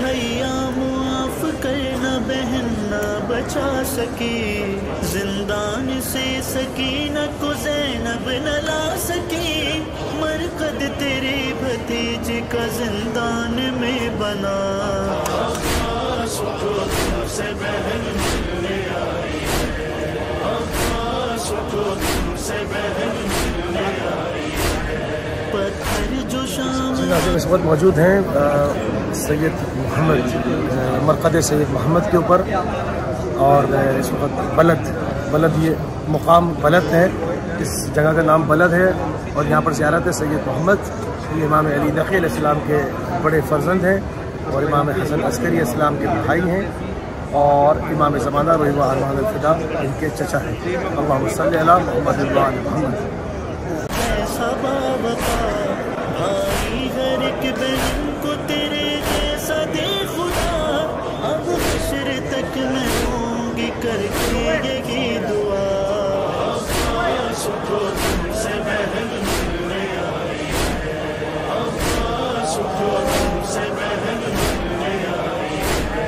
भैया मुआफ करना बहन ना बचा सकी, जिंदान से सकीना को ज़ैनब न ला सकी। मरकद तेरे भतीजे का जिंदान में बना, तुमसे बहन मिलने आई है, तुमसे बहन मिलने आई है। पत्थर जो शाम इस वक्त मौजूद हैं सैयद मोहम्मद, मरकद सैयद मोहम्मद के ऊपर, और इस वक्त बलद ये मुकाम बलद है, इस जगह का नाम बलद है। और यहाँ पर ज़ियारत है सैयद मोहम्मद, ये इमाम अली नक़ी अलैहिस्सलाम के बड़े फ़र्जंद हैं और इमाम हसन अस्करी अलैहिस्सलाम के भाई हैं, और इमाम ज़माना रही अल-फ़िदा इनके चचा हैं। अल्लाहुम्मा सल्लि अला मुहम्मद व आलि मुहम्मद। भाई हर एक बहन को तेरे जैसा दे खुदा, अब हश्र तक मैं होंगी करके यही दुआ। तुमसे बहन मिलने आई है, तुमसे बहन मिलने आई है।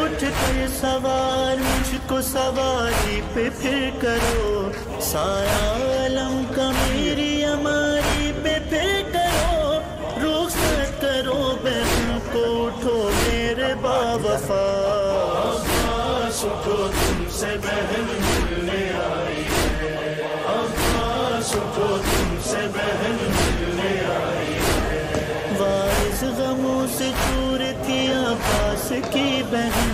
उठ कर सवार मुझको सवारी पे फिर करो, साया आलम का मेरी हमारी पे फिर करो। रुख़्सत करो बहन को, उठो मेरे बावफ़ा। तुमसे बहन मिलने आई है, तुमसे बहन मिलने आई है। वारिस गमों से चूर थी आपास की बहन,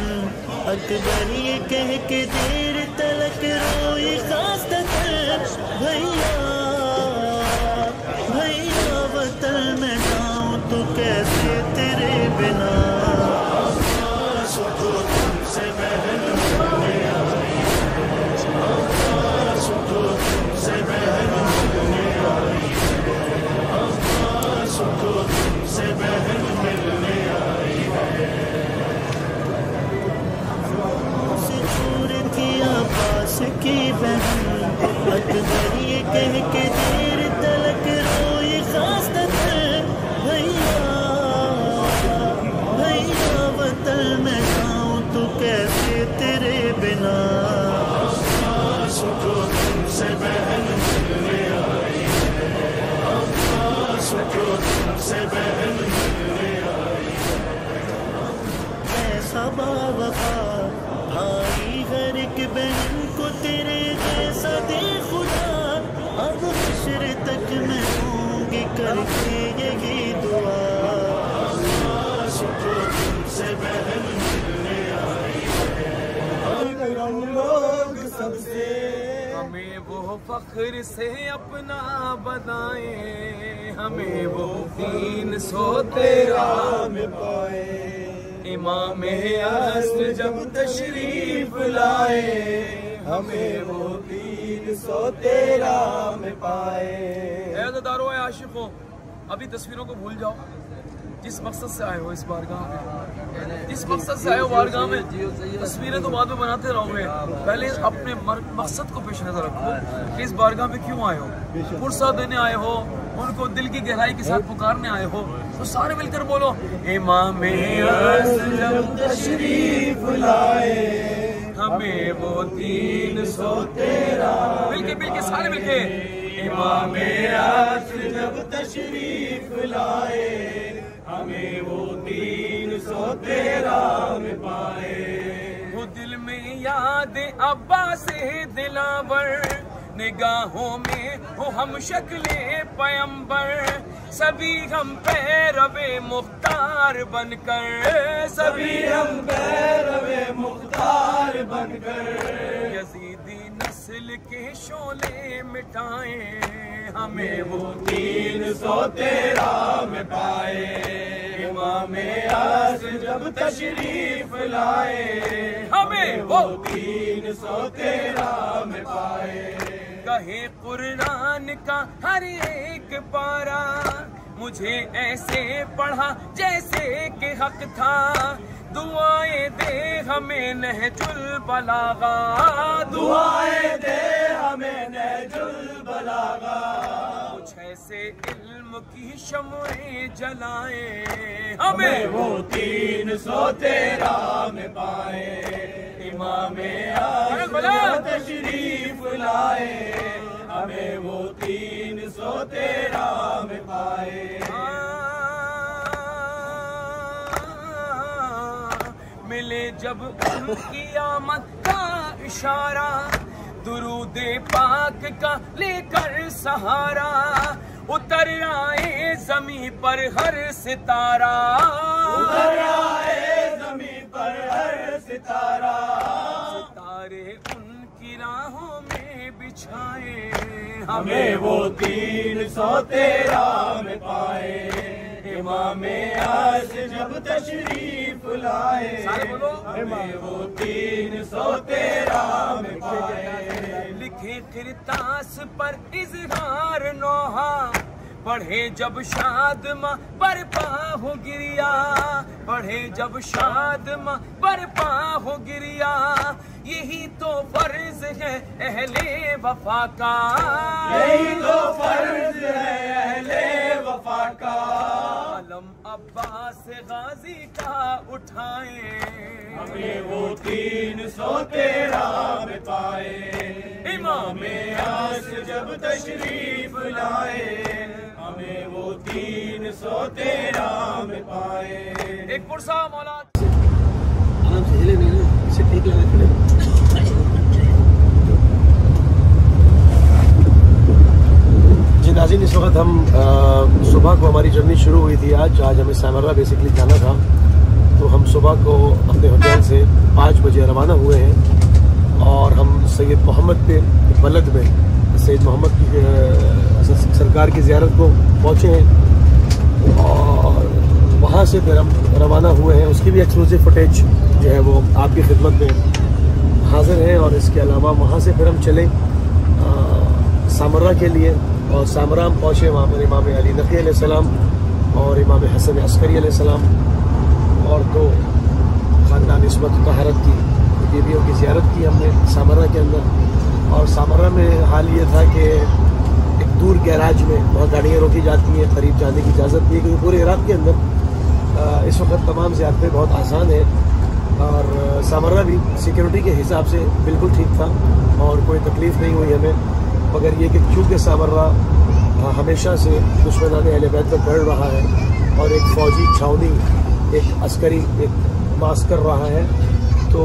अकबर ये कह के देर तलक रोई खास्ततर। भैया भैया वतन में जाऊं तो कैसे तेरे बिना। तुमसे बहन मिलने आई है, तुमसे बहन मिलने आई है, तुमसे बहन मिलने आई है। पास की बहन, अकबर ये कह के देर तलक रोई खास्ततर। भैया भैया वतन में जाऊं तो कैसे तेरे बिना। तुमसे बहन मिलने आई है, तुमसे बहन मिलने आई है। ऐसा बावफ़ा भाई हर एक बहन को तेरे जैसा दे खुदा, अब हश्र तक मैं होंगी करके यही दुआ। तुमसे बहन मिलने आई है, लोग सबसे हमें वो फख्र से अपना बनाए, हमें वो 300 तेरा में पाए। इमाम असर जब तशरीफ लाए, हमें वो 313 में पाए। ऐज़दारों आशिकों, अभी तस्वीरों को भूल जाओ, जिस मकसद से आए हो इस बारगाह में, जिस मकसद से आए हो बारगाह में, तस्वीरें तो बाद में बनाते रहोगे, पहले अपने मकसद को पेश नजर रखो कि इस बारगाह में क्यों आए हो। फुर्सत देने आए हो, उनको दिल की गहराई के साथ पुकारने आए हो, तो सारे मिलकर बोलो इमाम असर जब तशरीफ लाए, हमें वो 313। मिलके सारे मिलके इमाम असर जब तशरीफ लाए, हमें वो 313 में पाए। वो दिल में याद अब्बास दिलावर, निगाहों में हो हम शक्ले पैगंबर। सभी हम पैरवे मुख्तार बनकर, सभी हम पैरवे मुख्तार बनकर। यजीदी नस्ल के शोले मिटाए, हमें वो 313 में पाए। इमाम असर जब तशरीफ लाए, हमें वो 313 में पाए। कहे कुरान का हर एक पारा, मुझे ऐसे पढ़ा जैसे कि हक था। दुआएं दे हमें नहजुल बलागा, दुआएं दे हमें नहजुल बलागा। कुछ ऐसे इल्म की शम्में जलाए, हमें वो 313 में पाए, इमामे आज़म तशरीफ लाए, हमें वो 313 में पाए। मिले जब उनकी आमद का इशारा, दुरूदे पाक का लेकर सहारा, उतर आए ज़मीं पर हर सितारा, उतर आए ज़मीं पर हर सितारा, सितारे उनकी राहों में बिछाए, हमें वो 313 में पाए, इमामे आज़म जब तशरीफ लाए, हमें वो 313 में पाए। लिखे किरतास पर इज़हार नौहा, पढ़े जब शादमा बरपा हो गिरिया, पढ़े जब शादमा बरपा हो गिरिया, यही तो फर्ज है अहले वफा का, यही तो फर्ज है अहले वफा का। आलम अब्बास गाजी का उठाए, हमें वो 313 में पाए, इमामे आज़म जब तशरीफ लाए, हमें वो 313 में पाए। एक पुरसा मौला आराम से हिले नहीं ना, इसे ठीक लगा। जी नाज़रीन, इस वक्त हम सुबह को हमारी जर्नी शुरू हुई थी। आज हमें सामर्रा बेसिकली जाना था, तो हम सुबह को अपने होटल से 5 बजे रवाना हुए हैं और हम सैयद मोहम्मद पे बलद में सैयद मोहम्मद की सरकार की ज़ियारत को पहुँचे हैं और वहाँ से फिर हम रवाना हुए हैं। उसकी भी एक्सक्लूसिव फुटेज जो है वो आपकी खिदमत में हाजिर है। और इसके अलावा वहाँ से फिर हम चले सामर्रा के लिए और सामर्रा हम पहुँचे, वहाँ पर इमाम अली नक़ी अलैहिस्सलाम और इमाम हसन अस्करी अलैहिस्सलाम और 2 ख़ानदान इस्मत तहरत की बीवियों की ज़ियारत की हमने सामर्रा के अंदर। और सामर्रा में हाल ये था कि एक दूर गैराज में वहाँ गाड़ियाँ रोकी जाती हैं, करीब जाने की इजाज़त नहीं है, क्योंकि पूरे इराक़ के अंदर इस वक्त तमाम ज़ियारतें बहुत आसान है। और सामर्रा भी सिक्योरिटी के हिसाब से बिल्कुल ठीक था और कोई तकलीफ़ नहीं हुई हमें, मगर ये कि चूँकि सामर्रा हमेशा से दुश्मनान अहले बैत पर बढ़ रहा है और एक फ़ौजी छावनी, एक अस्करी एक मास्कर रहा है, तो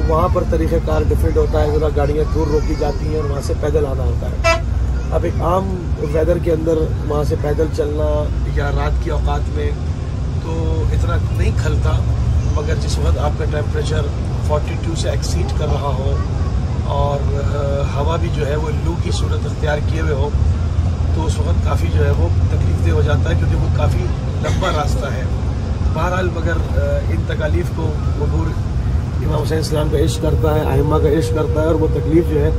वहाँ पर तरीक़ेकार डिफरेंट होता है। ज़रा गाड़ियाँ दूर रोकी जाती हैं और वहाँ से पैदल आना होता है। अब एक आम वेदर के अंदर वहाँ से पैदल चलना या रात की औकात में तो इतना नहीं खलता, मगर जिस वक्त आपका टेम्परेचर 42 से एक्सीड कर रहा हो और हवा भी जो है वो लू की सूरत अख्तियार किए हुए हो, तो उस वक्त काफ़ी जो है वो तकलीफ़देह हो जाता है, क्योंकि वो काफ़ी लंबा रास्ता है। बहरहाल मगर इन तकालीफ़ को अबूर इमाम हुसैन इस्लाम का इश्क करता है, आइम्मा का इश्क करता है और वो तकलीफ़ जो है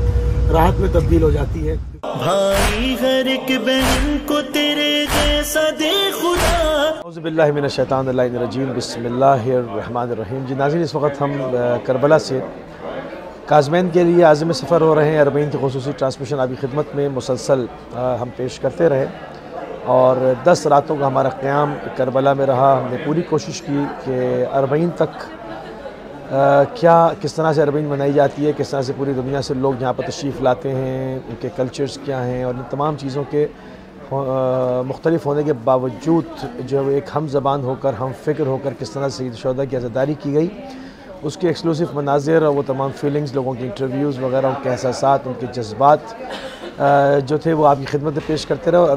राहत में तब्दील हो जाती है। भाई हर एक बहन को तेरे जैसा दे खुदा। औज़ुबिल्लाहि मिनश्शैतानिर्रजीम, बिस्मिल्लाहिर्रहमानिर्रहीम। जी नाज़रीन, इस वक्त हम करबला से काज़मैन के लिए आज़म सफ़र हो रहे हैं। अरबईन की ख़ुसूसी ट्रांसमिशन आपकी खिदमत में मुसलसल हम पेश करते रहे और 10 रातों का हमारा क़याम करबला में रहा। हमने पूरी कोशिश की कि अरबईन तक किस तरह से अरबईन मनाई जाती है, किस तरह से पूरी दुनिया से लोग यहाँ पर तशरीफ़ लाते हैं, उनके कल्चर्स क्या हैं और इन तमाम चीज़ों के मुख्तलिफ होने के बावजूद जो एक हम ज़बान होकर, हम फ़िक्र होकर किस तरह से शोहदा की अज़ादारी की गई, उसके एक्सक्लूसिव मनाज़िर और वो तमाम फीलिंग्स, लोगों की इंटरव्यूज़ वगैरह, उनके एहसासात, उनके जज्बात जो थे वो आपकी खिदमत में पेश करते रहे। और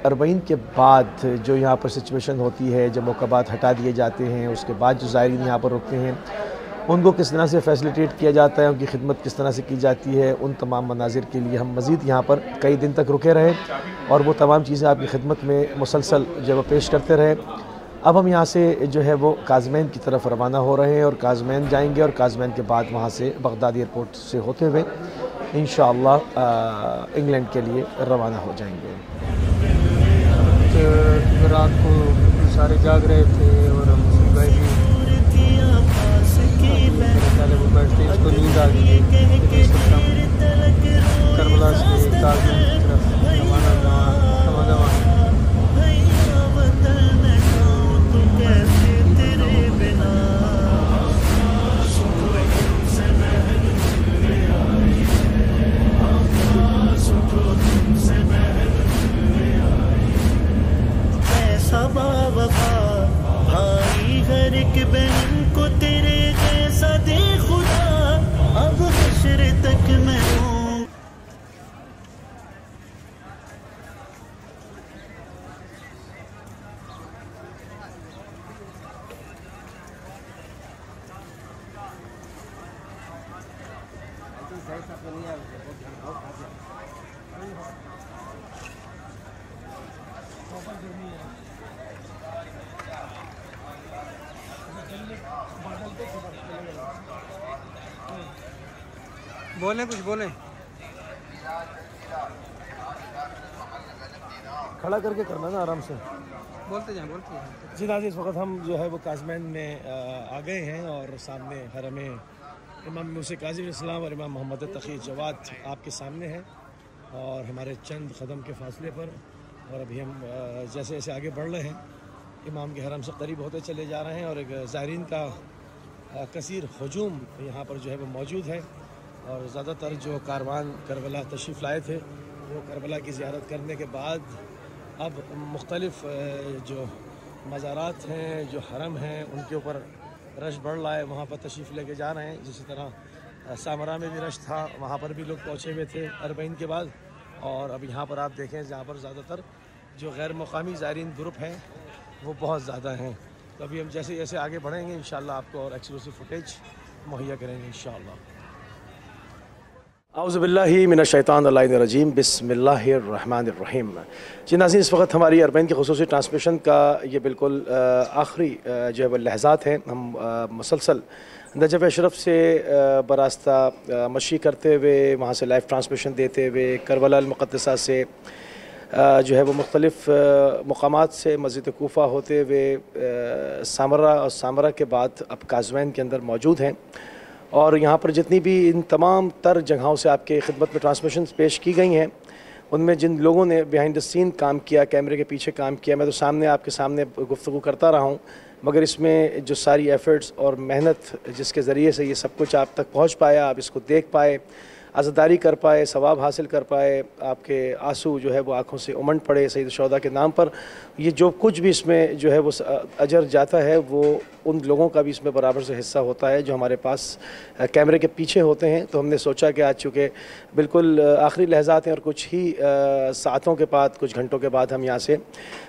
अरबईन के बाद जो यहाँ पर सिचुएशन होती है, जब मौक़ात हटा दिए जाते हैं, उसके बाद जो ज़ायरीन यहाँ पर रुकते हैं उनको किस तरह से फैसिलिटेट किया जाता है, उनकी खिदमत किस तरह से की जाती है, उन तमाम मनाजिर के लिए हम मज़ीद यहाँ पर कई दिन तक रुके रहे और वो तमाम चीज़ें आपकी खिदमत में मुसलसल जब पेश करते रहे। अब हम यहाँ से जो है वो काज़मैन की तरफ रवाना हो रहे हैं और काज़मैन जाएंगे और काज़मैन के बाद वहाँ से बगदाद एयरपोर्ट से होते हुए इंशाअल्लाह इंग्लैंड के लिए रवाना हो जाएंगे। रात को सारे जाग रहे थे और हम सुबह भी वो बैठते इसको नींद आ गई। करबला से काज़मैन की तरफ रवाना बोलें, कुछ बोलें। खड़ा करके करना ना आराम से। बोलते जाएं, बोलते जाएं। जी नाज़रीन, इस वक्त हम जो है वो काज़मैन में आ गए हैं और सामने हरम इमाम मूसा काज़िम अलैहिस्सलाम और इमाम मोहम्मद तक़ी जवाद आपके सामने हैं और हमारे चंद कदम के फासले पर। और अभी हम जैसे जैसे आगे बढ़ रहे हैं इमाम के हरम से करीब होते चले जा रहे हैं और एक ज़ायरीन का कसीर हजूम यहाँ पर जो है वो मौजूद है। और ज़्यादातर जो कारवान करबला तशरीफ़ लाए थे वो करबला की ज़ियारत करने के बाद अब मुख्तलिफ़ जो मज़ारात हैं, जो हरम हैं, उनके ऊपर रश बढ़ रहा है, वहाँ पर तशरीफ़ लेके जा रहे हैं। जिस तरह सामरा में भी रश था, वहाँ पर भी लोग पहुँचे हुए थे अरबईन के बाद। और अब यहाँ पर आप देखें जहाँ पर ज़्यादातर जो गैर मुकामी ज़ायरीन ग्रुप हैं वो बहुत ज़्यादा हैं। तो अभी हम जैसे जैसे आगे बढ़ेंगे इंशाअल्लाह आपको और एक्सक्लूसिव फुटेज मुहैया करेंगे इंशाअल्लाह। औज़ुबिल्लाहि मिनश्शैतानिर्रजीम, बिस्मिल्लाहिर्रहमानिर्रहीम। जी नाज़रीन, इस वक्त हमारी अरबईन की ख़ुसूसी ट्रांसमिशन का ये बिल्कुल आखिरी जो है वो लहज़ात हैं। हम मुसलसल नजफ़ अशरफ से बरास्ता मशी करते हुए वहाँ से लाइव ट्रांसमिशन देते हुए करबला अल-मुक़द्दसा से जो है वो मुख्तलिफ़ मकामात से मस्जिद कूफ़ा होते हुए सामरा और सामरा के बाद अब काज़मैन के अंदर मौजूद हैं। और यहाँ पर जितनी भी इन तमाम तर जगहों से आपके खिदमत में ट्रांसमिशन पेश की गई हैं, उनमें जिन लोगों ने बिहाइंड द सीन काम किया, कैमरे के पीछे काम किया, मैं तो सामने आपके सामने गुफ्तगू करता रहा हूँ, मगर इसमें जो सारी एफ़र्ट्स और मेहनत जिसके ज़रिए से ये सब कुछ आप तक पहुँच पाया, आप इसको देख पाए, आज़ादारी कर पाए, सवाब हासिल कर पाए, आपके आंसू जो है वो आँखों से उमड़ पड़े सैयद शोहदा के नाम पर, ये जो कुछ भी इसमें जो है वो अजर जाता है वो उन लोगों का भी इसमें बराबर से हिस्सा होता है जो हमारे पास कैमरे के पीछे होते हैं। तो हमने सोचा कि आज चूँकि बिल्कुल आखिरी लहज़ात हैं और कुछ ही सातों के बाद, कुछ घंटों के बाद हम यहाँ से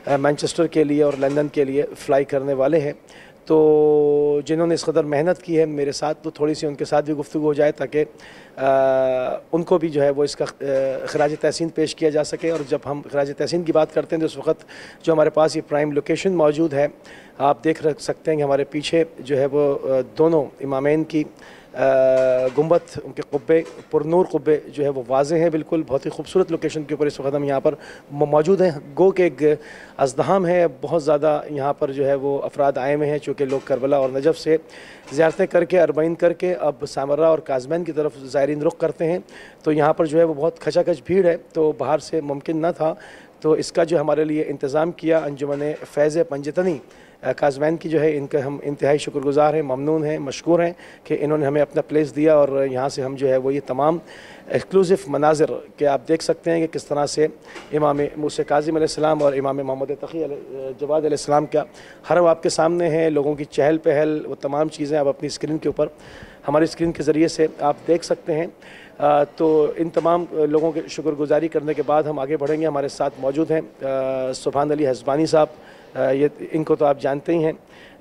मैनचेस्टर के लिए और लंदन के लिए फ़्लाई करने वाले हैं, तो जिन्होंने इस कदर मेहनत की है मेरे साथ, तो थोड़ी सी उनके साथ भी गुफ्तगू हो जाए ताकि उनको भी जो है वो इसका खराज तहसीन पेश किया जा सके। और जब हम खराज तहसीन की बात करते हैं तो इस वक्त जो हमारे पास ये प्राइम लोकेशन मौजूद है, आप देख सकते हैं कि हमारे पीछे जो है वो दोनों इमामैन की गुंबद, उनके कुब्बे, पुरनूर कुब्बे जो है वो वाज़े हैं बिल्कुल। बहुत ही खूबसूरत लोकेशन के ऊपर इस वक्त हम यहाँ पर मौजूद हैं। गो के एक अज़दहाम है, बहुत ज़्यादा यहाँ पर जो है वो अफराद आए हुए हैं, चूँकि लोग करबला और नजफ़ से ज़ियारतें करके, अरबईन करके अब सामरा और काज़मैन की तरफ ज़ायरीन रुख करते हैं। तो यहाँ पर जो है वो बहुत खचाखच भीड़ है, तो बाहर से मुमकिन न था, तो इसका जो हमारे लिए इंतज़ाम किया अंजुमन फ़ैज़ पंजतनी काज़मैन की जो है, इनका हम इंतहाई शुक्रगुज़ार हैं, ममनून हैं, मशकूर हैं कि इन्होंने हमें अपना प्लेस दिया। और यहाँ से हम जो है वो ये तमाम एक्सक्लूसिव मनाज़िर के आप देख सकते हैं कि किस तरह से इमाम मूसा काज़िम अलैहिस्सलाम और इमाम मोहम्मद तक़ी जवाद अलैहिस्सलाम का हरम आपके सामने है। लोगों की चहल पहल, वो तमाम चीज़ें आप अपनी स्क्रीन के ऊपर, हमारी स्क्रीन के ज़रिए से आप देख सकते हैं। तो इन तमाम लोगों की शुक्रगुज़ारी करने के बाद हम आगे बढ़ेंगे। हमारे साथ मौजूद हैं सुभान अली हज़बानी साहब, ये इनको तो आप जानते ही हैं,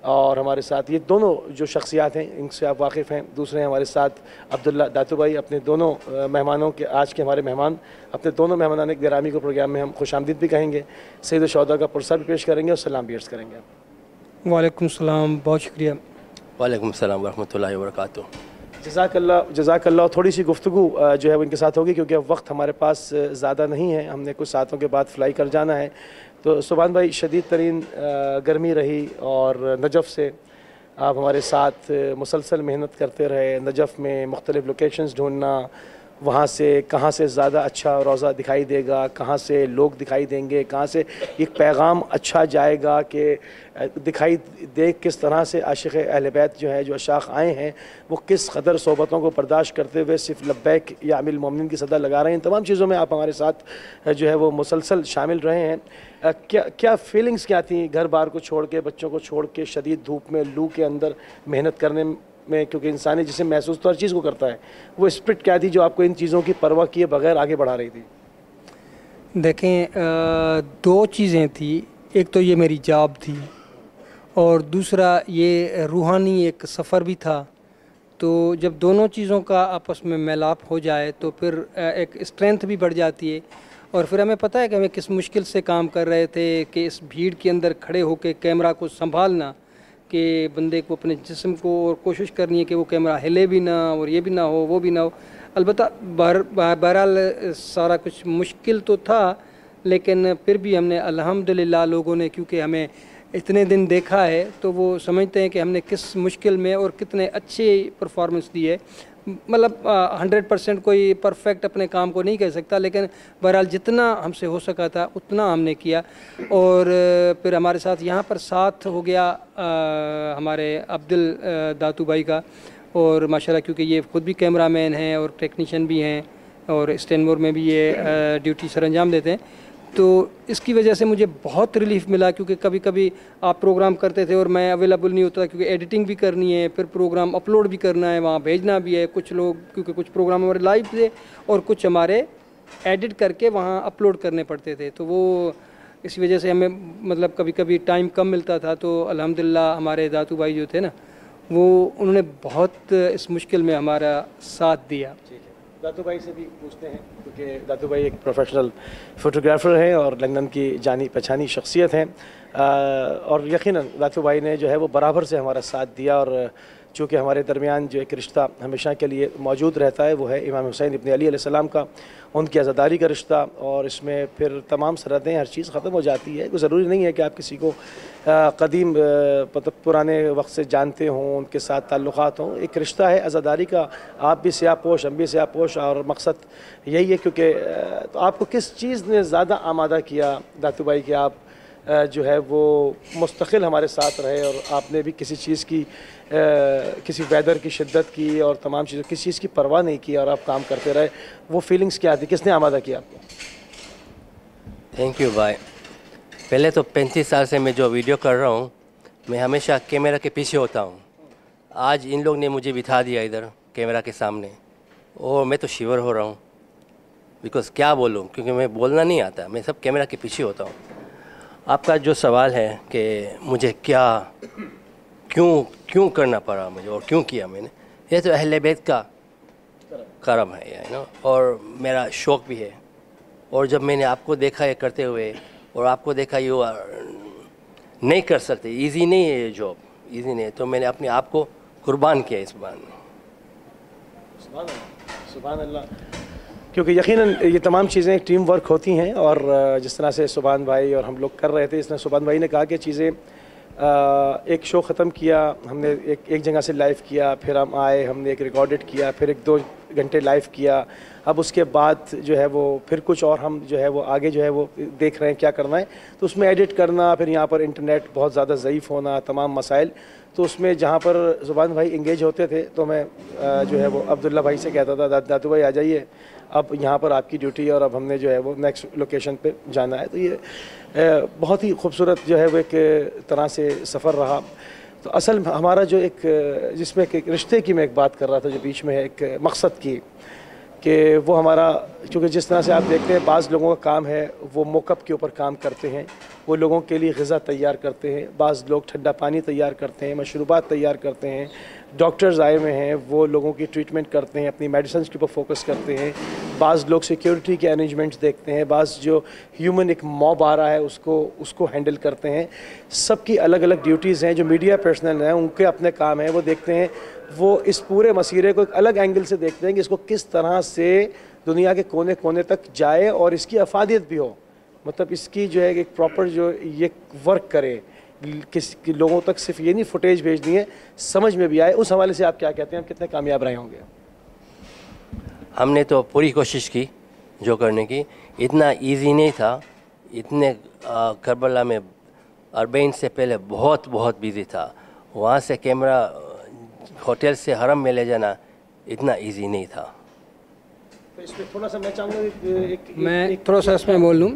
और हमारे साथ ये दोनों जो शख्सियात हैं इनसे आप वाकिफ़ हैं। दूसरे हमारे साथ अब्दुल्ला दातू भाई, अपने दोनों मेहमानों के, आज के हमारे मेहमान, अपने दोनों मेहमानान गिरामी को प्रोग्राम में हम खुशामदीद भी कहेंगे, सैयद शोहदा का पुरसा भी पेश करेंगे और सलाम भी अर्ज़ करेंगे। वालेकुम सलाम, बहुत शुक्रिया। वालेकुम सलाम रहमतुल्लाहि व बरकातुहू। जज़ाकल्लाह। थोड़ी सी गुफ्तगू जो है वो इनके साथ होगी क्योंकि अब वक्त हमारे पास ज़्यादा नहीं है, हमने कुछ सातों के बाद फ़्लाई कर जाना है। तो सुभान भाई, शदीद तरीन गर्मी रही और नजफ़ से आप हमारे साथ मुसलसल मेहनत करते रहे, नजफ़ में मुख्तलिफ़ लोकेशंस ढूंढना, वहाँ से कहाँ से ज़्यादा अच्छा रोज़ा दिखाई देगा, कहाँ से लोग दिखाई देंगे, कहाँ से एक पैगाम अच्छा जाएगा कि दिखाई दे, किस तरह से आशिक़ अहले बैत जो है, जो अशाक़ आए हैं, वो किस कदर सोबतों को बर्दाश्त करते हुए सिर्फ लब्बैक या अमील मोमिनीन की सदा लगा रहे हैं। इन तमाम चीज़ों में आप हमारे साथ जो है वो मुसलसल शामिल रहे हैं। क्या फीलिंग्स क्या थी घर बार को छोड़ के, बच्चों को छोड़ के, शदीद धूप में, लू के अंदर मेहनत करने में, क्योंकि इंसानी जिसे महसूस तो हर चीज़ को करता है, वो स्पिरिट क्या थी जो आपको इन चीज़ों की परवाह किए बगैर आगे बढ़ा रही थी? देखें, दो चीज़ें थी, एक तो ये मेरी जॉब थी और दूसरा ये रूहानी एक सफ़र भी था तो जब दोनों चीज़ों का आपस में मेलाप हो जाए तो फिर एक स्ट्रेंथ भी बढ़ जाती है। और फिर हमें पता है कि हमें किस मुश्किल से काम कर रहे थे कि इस भीड़ के अंदर खड़े होकर कैमरा को संभालना, कि बंदे को अपने जिस्म को और कोशिश करनी है कि वो कैमरा हिले भी ना और ये भी ना हो वो भी ना हो। अलबत्ता बहरहाल सारा कुछ मुश्किल तो था, लेकिन फिर भी हमने अल्हम्दुलिल्लाह लोगों ने, क्योंकि हमें इतने दिन देखा है तो वो समझते हैं कि हमने किस मुश्किल में और कितने अच्छे परफॉर्मेंस दी है। मतलब 100% कोई परफेक्ट अपने काम को नहीं कह सकता, लेकिन बहरहाल जितना हमसे हो सका था उतना हमने किया। और फिर हमारे साथ यहाँ पर साथ हो गया हमारे अब्दुल दातू भाई का, और माशाल्लाह क्योंकि ये ख़ुद भी कैमरामैन हैं और टेक्नीशियन भी हैं और स्टैनमोर में भी ये ड्यूटी सर अंजाम देते हैं, तो इसकी वजह से मुझे बहुत रिलीफ मिला। क्योंकि कभी कभी आप प्रोग्राम करते थे और मैं अवेलेबल नहीं होता, क्योंकि एडिटिंग भी करनी है, फिर प्रोग्राम अपलोड भी करना है, वहाँ भेजना भी है। कुछ लोग, क्योंकि कुछ प्रोग्राम हमारे लाइव थे और कुछ हमारे एडिट करके वहाँ अपलोड करने पड़ते थे, तो वो इसी वजह से हमें मतलब कभी कभी टाइम कम मिलता था। तो अल्हम्दुलिल्लाह हमारे दातू भाई जो थे ना, वो उन्होंने बहुत इस मुश्किल में हमारा साथ दिया। दातू भाई से भी पूछते हैं, क्योंकि दातू भाई एक प्रोफेशनल फ़ोटोग्राफ़र हैं और लंदन की जानी पहचानी शख्सियत हैं, और यकीनन दातू भाई ने जो है वो बराबर से हमारा साथ दिया। और चूँकि हमारे दरमियान जो एक रिश्ता हमेशा के लिए मौजूद रहता है वो है इमाम हुसैन इब्न अली अलैहिस्सलाम का, उनकी आज़ादारी का रिश्ता, और इसमें फिर तमाम सरहदें हर चीज़ ख़त्म हो जाती है। कोई ज़रूरी नहीं है कि आप किसी को कदीम मतलब पुराने वक्त से जानते हों, उनके साथ ताल्लुक़ात हों। एक रिश्ता है आज़ादारी का, आप भी स्याहपोश, हम भी स्याहपोश, और मकसद यही है। क्योंकि तो आपको किस चीज़ ने ज़्यादा आमादा किया दातू भाई कि आप जो है वो मुस्तकिल हमारे साथ रहे, और आपने भी किसी चीज़ की किसी वेदर की शिद्दत की और तमाम चीज़ों किसी चीज़ की परवाह नहीं की और आप काम करते रहे? वो फीलिंग्स क्या थी, किसने आमादा किया आपको? थैंक यू भाई। पहले तो 35 साल से मैं जो वीडियो कर रहा हूँ, मैं हमेशा कैमरा के पीछे होता हूँ। आज इन लोग ने मुझे बिठा दिया इधर कैमरा के सामने, और मैं तो शिवर हो रहा हूँ, बिकॉज़ क्या बोलूँ, क्योंकि मैं बोलना नहीं आता, मैं सब कैमरा के पीछे होता हूँ। आपका जो सवाल है कि मुझे क्या क्यों करना पड़ा मुझे और क्यों किया मैंने, ये तो अहले बैत का करम है, यू नो, और मेरा शौक़ भी है। और जब मैंने आपको देखा ये करते हुए, और आपको देखा ये नहीं कर सकते, इजी नहीं है ये जॉब, इजी नहीं है, तो मैंने अपने आप को कुर्बान किया इस बार में। सुभान अल्लाह। क्योंकि यकीनन ये तमाम चीज़ें टीम वर्क होती हैं, और जिस तरह से सुभान भाई और हम लोग कर रहे थे, इसने सुभान भाई ने कहा कि चीज़ें एक शो ख़त्म किया हमने, एक जगह से लाइव किया, फिर हम आए, हमने एक रिकॉर्डेड किया, फिर 1-2 घंटे लाइव किया, अब उसके बाद जो है वो फिर कुछ और हम जो है वो आगे जो है वो देख रहे हैं क्या करना है, तो उसमें एडिट करना, फिर यहाँ पर इंटरनेट बहुत ज़्यादा ज़ईफ़ होना, तमाम मसाइल। तो उसमें जहाँ पर ज़ुबान भाई इंगेज होते थे तो मैं जो है वो अब्दुल्ला भाई से कहता था, दातू भाई आ जाइए, अब यहाँ पर आपकी ड्यूटी है और अब हमने जो है वो नेक्स्ट लोकेशन पे जाना है। तो ये बहुत ही खूबसूरत जो है वो एक तरह से सफ़र रहा। तो असल हमारा जो एक जिसमें एक रिश्ते की मैं एक बात कर रहा था जो बीच में है, एक मकसद की, कि वो हमारा, क्योंकि जिस तरह से आप देखते हैं बाज़ लोगों का काम है वो मोकअप के ऊपर काम करते हैं, वो लोगों के लिए ग़िज़ा तैयार करते हैं, बाज़ लोग ठंडा पानी तैयार करते हैं, मशरूबात तैयार करते हैं, डॉक्टर्स आए हुए हैं वो लोगों की ट्रीटमेंट करते हैं, अपनी मेडिसिन के ऊपर फोकस करते हैं, बाज़ लोग सिक्योरिटी के अरेंजमेंट्स देखते हैं, बाज़ जो ह्यूमन एक मॉब आ रहा है उसको हैंडल करते हैं। सबकी अलग अलग ड्यूटीज़ हैं। जो मीडिया पर्सनल हैं उनके अपने काम हैं, वो देखते हैं, वो इस पूरे मसीरे को एक अलग एंगल से देखते हैं कि इसको किस तरह से दुनिया के कोने कोने तक जाए और इसकी अफादियत भी हो, मतलब इसकी जो है एक प्रॉपर जो ये वर्क करे, किस लोगों तक सिर्फ ये नहीं फुटेज भेजनी है, समझ में भी आए। उस हवाले से आप क्या कहते हैं, हम कितने कामयाब रहे होंगे? हमने तो पूरी कोशिश की जो करने की, इतना इजी नहीं था, इतने करबला में 40 से पहले बहुत बहुत बिजी था, वहाँ से कैमरा होटल से हरम में ले जाना इतना इजी नहीं था। तो इसमें थोड़ा सा मैं चाहूँगा मैं थोड़ा सा इसमें बोल लूँ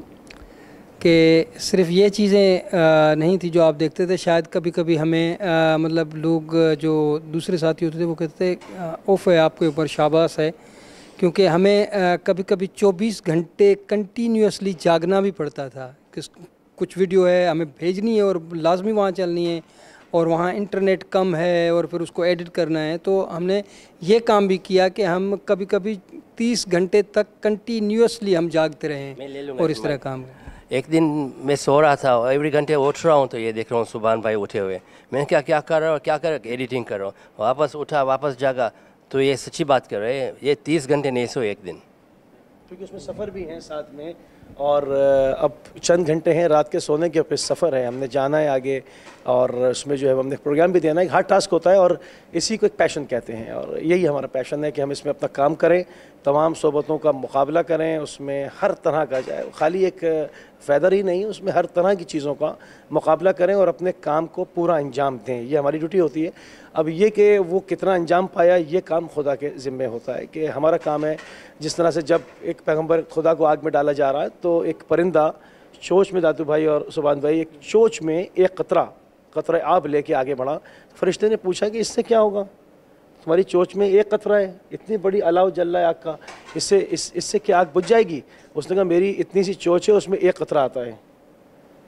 कि सिर्फ ये चीज़ें नहीं थी जो आप देखते थे, शायद कभी कभी हमें मतलब लोग जो दूसरे साथी होते थे वो कहते थे ऑफ है आपके ऊपर, शाबाश है, क्योंकि हमें कभी कभी 24 घंटे कंटिन्यूसली जागना भी पड़ता था। कुछ वीडियो है हमें भेजनी है और लाजमी वहाँ चलनी है, और वहाँ इंटरनेट कम है और फिर उसको एडिट करना है, तो हमने ये काम भी किया कि हम कभी कभी 30 घंटे तक कंटिन्यूसली हम जागते रहे और इस तरह काम करें। एक दिन मैं सो रहा था और एवरी घंटे उठ रहा हूँ तो ये देख रहा हूँ सुभान भाई उठे हुए। मैंने क्या कर रहा हूँ, क्या कर एडिटिंग कर रहा हूँ। वापस उठा, वापस जागा, तो ये सच्ची बात कर रहे हैं, ये 30 घंटे नहीं सो एक दिन, क्योंकि उसमें सफ़र भी हैं साथ में। और अब चंद घंटे हैं रात के सोने के, फिर सफ़र है, हमने जाना है आगे, और उसमें जो है हमने प्रोग्राम भी देना है। एक हार्ड टास्क होता है और इसी को एक पैशन कहते हैं, और यही हमारा पैशन है कि हम इसमें अपना काम करें, तमाम सोबतों का मुकाबला करें, उसमें हर तरह का जाए, खाली एक वेदर ही नहीं, उसमें हर तरह की चीज़ों का मुकाबला करें और अपने काम को पूरा अंजाम दें। ये हमारी ड्यूटी होती है। अब ये कि वो कितना अंजाम पाया, ये काम खुदा के ज़िम्मे होता है। कि हमारा काम है, जिस तरह से जब एक पैगंबर खुदा को आग में डाला जा रहा है, तो एक परिंदा चोच में, दादू भाई और सुभान भाई, एक चोच में एक कतरा आब लेके आगे बढ़ा। फरिश्ते ने पूछा कि इससे क्या होगा, तुम्हारी चोच में एक कतरा है, इतनी बड़ी अलाव जल रहा है आग का, इससे क्या आग बुझ जाएगी? उसने कहा मेरी इतनी सी चोच है, उसमें एक कतरा आता है,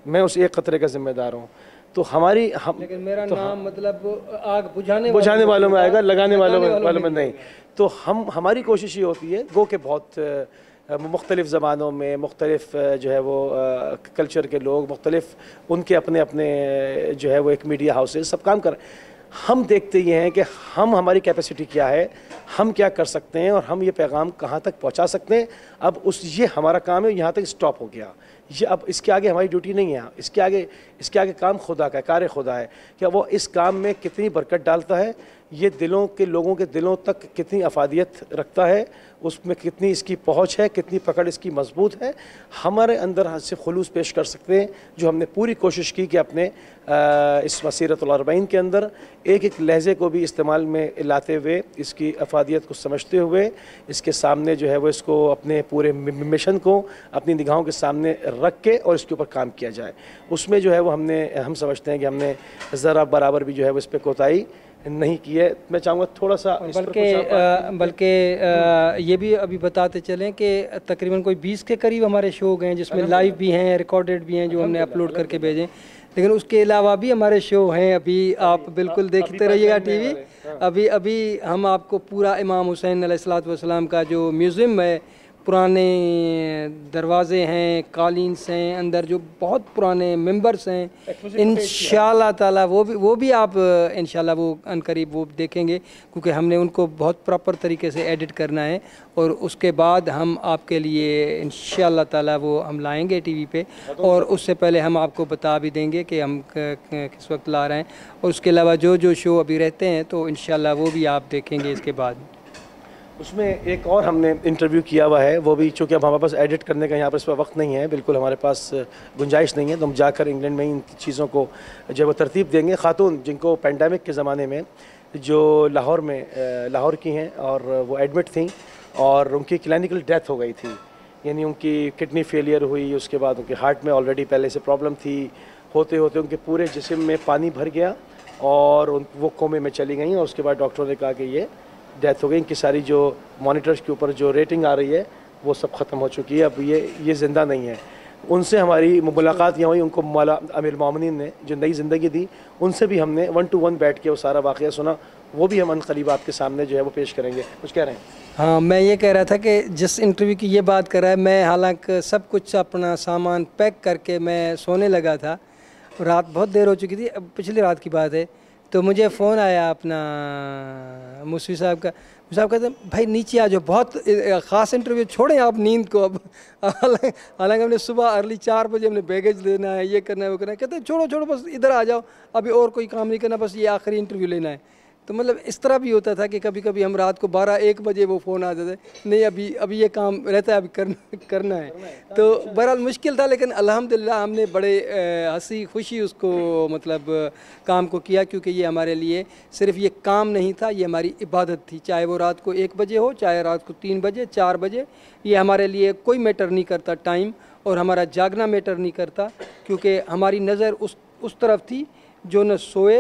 मैं उस एक कतरे का जिम्मेदार हूँ। तो हमारी लेकिन मेरा तो नाम मतलब आग बुझाने वालों में आएगा, लगाने वालों में नहीं। तो हमारी कोशिश ये होती है, गो के बहुत मुख्तलिफ़ ज़बानों में मुख्तलिफ़ जो है वो कल्चर के लोग, मुख्तलिफ़ उनके अपने अपने जो है वो एक मीडिया हाउसेस सब काम कर। हम देखते ये हैं कि हमारी कैपेसिटी क्या है, हम क्या कर सकते हैं और हम ये पैगाम कहाँ तक पहुँचा सकते हैं। अब ये हमारा काम है, यहाँ तक स्टॉप हो गया। ये अब इसके आगे हमारी ड्यूटी नहीं है, इसके आगे काम खुदा का है, कार खुदा है। क्या वो इस काम में कितनी बरकत डालता है, ये लोगों के दिलों तक कितनी अफादियत रखता है, उसमें कितनी इसकी पहुँच है, कितनी पकड़ इसकी मजबूत है, हमारे अंदर हद से खुलूस पेश कर सकते हैं। जो हमने पूरी कोशिश की कि अपने इस मसीरतुल अरबईन के अंदर एक एक लहजे को भी इस्तेमाल में लाते हुए, इसकी अफादियत को समझते हुए, इसके सामने जो है वो इसको अपने पूरे मिशन को अपनी निगाहों के सामने रख के और इसके ऊपर काम किया जाए। उसमें जो है वो हम समझते हैं कि हमने ज़रा बराबर भी जो है वो इस पर कोताही नहीं की है। मैं चाहूँगा थोड़ा सा बल्कि ये भी अभी बताते चलें कि तकरीबन कोई 20 के करीब हमारे शो गए हैं, जिसमें लाइव भी हैं, रिकॉर्डेड भी हैं, जो हमने अपलोड करके भेजें। लेकिन उसके अलावा भी हमारे शो हैं, अभी आप बिल्कुल देखते रहिएगा टीवी। अभी हम आपको पूरा इमाम हुसैन अलैहिस्सलाम का जो म्यूज़ियम है, पुराने दरवाज़े हैं, कालीन्स हैं, अंदर जो बहुत पुराने मेंबर्स हैं, इंशाअल्लाह ताला वो भी आप इंशाअल्लाह वो अनकरीब वो देखेंगे, क्योंकि हमने उनको बहुत प्रॉपर तरीके से एडिट करना है। और उसके बाद हम आपके लिए इंशाअल्लाह ताला वो हम लाएंगे टीवी पे, और उससे पहले हम आपको बता भी देंगे कि हम किस वक्त ला रहे हैं। और उसके अलावा जो शो अभी रहते हैं तो इंशाअल्लाह वो भी आप देखेंगे इसके बाद। उसमें एक और हमने इंटरव्यू किया हुआ है, वो भी चूँकि अब हमारे पास एडिट करने का यहाँ पर इस पर वक्त नहीं है, बिल्कुल हमारे पास गुंजाइश नहीं है, तो हम जाकर इंग्लैंड में इन चीज़ों को जो है वो तरतीब देंगे। ख़ातून जिनको पेंडेमिक के ज़माने में जो लाहौर की हैं और वो एडमिट थी और उनकी क्लिनिकल डेथ हो गई थी, यानी उनकी किडनी फेलियर हुई, उसके बाद उनके हार्ट में ऑलरेडी पहले से प्रॉब्लम थी, होते होते उनके पूरे जिस्म में पानी भर गया और वो कोमे में चली गई, और उसके बाद डॉक्टरों ने कहा कि ये डेथ हो गई। इनकी सारी जो मॉनिटर्स के ऊपर जो रेटिंग आ रही है वो सब ख़त्म हो चुकी है, अब ये ज़िंदा नहीं है। उनसे हमारी मुलाकात यहाँ हुई, उनको मौला अमीर मोमिनीन ने जो नई ज़िंदगी दी, उनसे भी हमने 1 to 1 बैठ के वो सारा वाक़या सुना, वो भी हम अनक़रीब आपके सामने जो है वो पेश करेंगे। कुछ कह रहे हैं? हाँ, मैं ये कह रहा था कि जिस इंटरव्यू की ये बात कर रहा है, मैं हालांकि सब कुछ अपना सामान पैक करके मैं सोने लगा था, रात बहुत देर हो चुकी थी, अब पिछली रात की बात है, तो मुझे फ़ोन आया अपना मुस्वी साहब का। साहब कहते हैं भाई नीचे आ जाओ, बहुत ख़ास इंटरव्यू, छोड़ें आप नींद को अब। हालांकि हमने सुबह अर्ली 4 बजे हमने बैगेज लेना है, ये करना है, वो करना है। कहते हैं छोड़ो बस इधर आ जाओ, अभी और कोई काम नहीं करना, बस ये आखिरी इंटरव्यू लेना है। तो मतलब इस तरह भी होता था कि कभी कभी हम रात को 12-1 बजे वो फ़ोन आते थे, नहीं अभी ये काम रहता है, अभी करना है। तो बहरहाल मुश्किल था, लेकिन अल्हम्दुलिल्लाह हमने बड़े हंसी खुशी उसको मतलब काम को किया, क्योंकि ये हमारे लिए सिर्फ ये काम नहीं था, ये हमारी इबादत थी। चाहे वो रात को 1 बजे हो, चाहे रात को 3 बजे 4 बजे, ये हमारे लिए कोई मैटर नहीं करता टाइम, और हमारा जागना मैटर नहीं करता, क्योंकि हमारी नज़र उस तरफ थी जो न सोए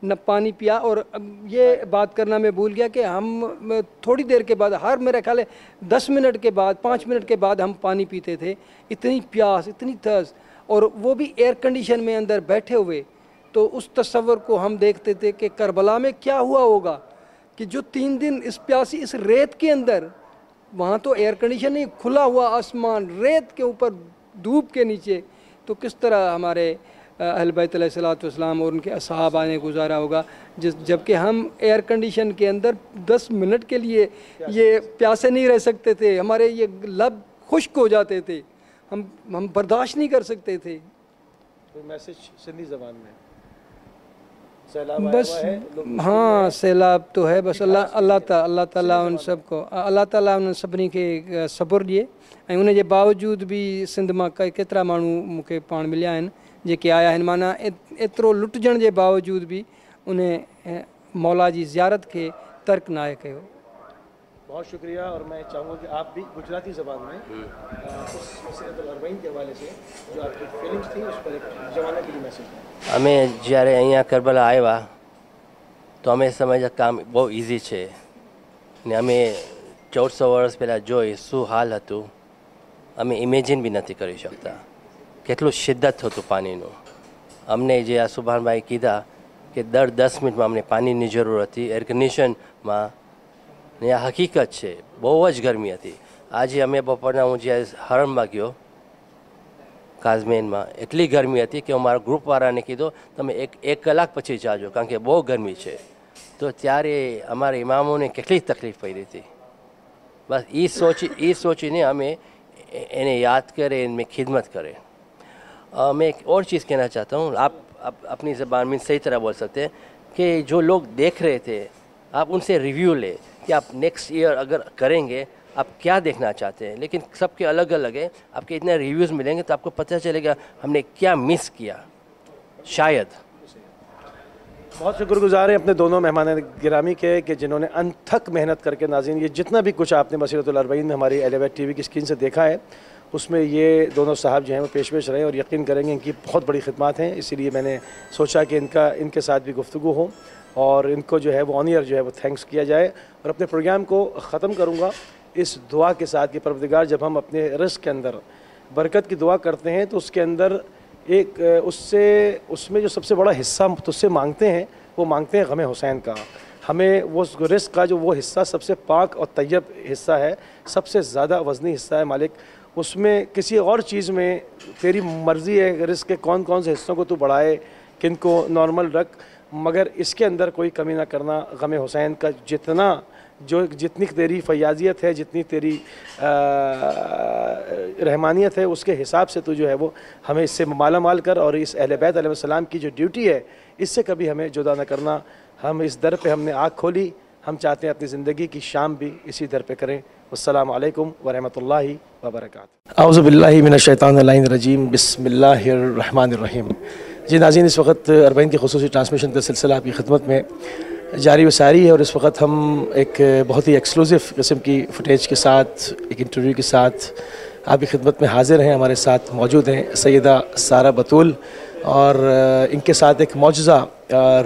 न पानी पिया। और अब ये बात करना मैं भूल गया कि हम थोड़ी देर के बाद, हर मेरा ख्याल है 10 मिनट के बाद, 5 मिनट के बाद हम पानी पीते थे। इतनी प्यास, इतनी थर्स्ट, और वो भी एयर कंडीशन में अंदर बैठे हुए, तो उस तस्वर को हम देखते थे कि करबला में क्या हुआ होगा कि जो 3 दिन इस प्यासी इस रेत के अंदर, वहाँ तो एयर कंडीशन नहीं, खुला हुआ आसमान, रेत के ऊपर, धूप के नीचे, तो किस तरह हमारे अहल बैत अलैहिस्सलाम और उनके असहाबा ने गुजारा होगा, जबकि हम एयर कंडीशन के अंदर 10 मिनट के लिए ये प्यासे नहीं रह सकते थे, हमारे ये लब खुश्क हो जाते थे, हम बर्दाश्त नहीं कर सकते थे। कोई मैसेज सिंधी ज़बान में? सैलाब बस हाँ, सैलाब तो है, बस अल्लाह ताला उन सबको, अल्लाह ताला उन सभिनी खे सब्र ॾिए ऐं उन जे बावजूद बि सिंध मां केतिरा माण्हू मूंखे पाण मिलिया आहिनि जेके आया आहिनि, माना एतिरो लुटजण जे बावजूद बि उन मौला जी ज़ियारत खे तर्क नाहे कयो। बहुत शुक्रिया। और मैं चाहूँगा कि आप भी गुजराती ज़बान में उस मसरतुल अरबईन के हवाले से जो आपकी फीलिंग्स थी उस पर एक जवाना के लिए मैसेज है। અમે જ્યારે અહીંયા કરબલા આવ્યા તો અમે સમજ્યા કામ બહુ ઇઝી છે ને અમે 1400 વર્ષ પહેલાં જોઈ શું હાલ હતું અમે ઇમેજિન બી નથી કરી શકતા કેટલું શિદ્દત હતું પાણીનું। અમને જે આ સુભાનભાઈ કીધા કે દર 10 મિનિટમાં અમને પાણીની જરૂર હતી એર કન્ડિશનમાં, ને આ હકીકત છે, બહુ જ ગરમી હતી। આજે અમે બપોરના હું જ્યારે હરમમાં ગયો કાઝમેનમાં, એટલી ગરમી હતી કે હું મારા ગ્રુપવાળાને કીધો તમે એક કલાક પછી જાજો કારણ કે બહુ ગરમી છે। તો ત્યારે અમારા ઇમામોને કેટલી તકલીફ પડી હતી। બસ એ સોચીને અમે એને યાદ કરે, इनमें खिदमत करें। मैं एक और चीज़ कहना चाहता हूँ, आप अपनी ज़बान में सही तरह बोल सकते हैं कि जो लोग देख रहे थे आप उनसे रिव्यू ले कि आप नेक्स्ट ईयर अगर करेंगे आप क्या देखना चाहते हैं, लेकिन सबके अलग अलग है। आपके इतने रिव्यूज़ मिलेंगे तो आपको पता चलेगा हमने क्या मिस किया शायद। बहुत शुक्रगुजार हैं अपने दोनों मेहमान गिरामी के कि जिन्होंने अनथक मेहनत करके, नाज़रीन ये जितना भी कुछ आपने मसीरतुल अरबईन में हमारी अहले बैत टीवी की स्क्रीन से देखा है उसमें ये दोनों साहब जो हैं वो पेश रहे और यकीन करेंगे इनकी बहुत बड़ी खिदमत हैं। इसीलिए मैंने सोचा कि इनके साथ भी गुफ्तगू हो और इनको जो है वो ऑन ईयर जो है वो थैंक्स किया जाए। और अपने प्रोग्राम को ख़त्म करूँगा इस दुआ के साथ कि परवरदिगार जब हम अपने रिज़्क़ के अंदर बरकत की दुआ करते हैं तो उसके अंदर एक उसमें जो सबसे बड़ा हिस्सा तुझसे मांगते हैं वो मांगते हैं गम हुसैन का। हमें वो रिज़्क़ का जो वो हिस्सा सबसे पाक और तैयब हिस्सा है, सबसे ज़्यादा वज़नी हिस्सा है मालिक, उसमें किसी और चीज़ में तेरी मर्ज़ी है रिज़्क़ के कौन कौन से हिस्सों को तू बढ़ाए, किन को नॉर्मल रख, मगर इसके अंदर कोई कमी ना करना। गम हुसैन का जितनी तेरी फयाजियत है, जितनी तेरी रहमानियत है, उसके हिसाब से तो जो है वो हमें इससे माला माल कर और इस अहले बैत अलैहिस्सलाम की जो ड्यूटी है इससे कभी हमें जुदा न करना। हम इस दर पे हमने आँख खोली, हम चाहते हैं अपनी ज़िंदगी की शाम भी इसी दर पे करें। अस्सलामु अलैकुम व रहमतुल्लाहि व बरकातुहू। औज़ु बिल्लाहि मिनश शैतानिर रजीम, बिस्मिल्लाहिर रहमानिर रहीम। जी नाज़रीन, इस वक्त अरबईन की ख़ुसूसी ट्रांसमिशन का सिलसिला आपकी खिदमत में जारी व सारी है और इस वक्त हम एक बहुत ही एक्सक्लूसिव किस्म की फुटेज के साथ, एक इंटरव्यू के साथ आपकी खिदमत में हाज़िर हैं। हमारे साथ मौजूद हैं सैयदा सारा बतूल और इनके साथ एक मौजज़ा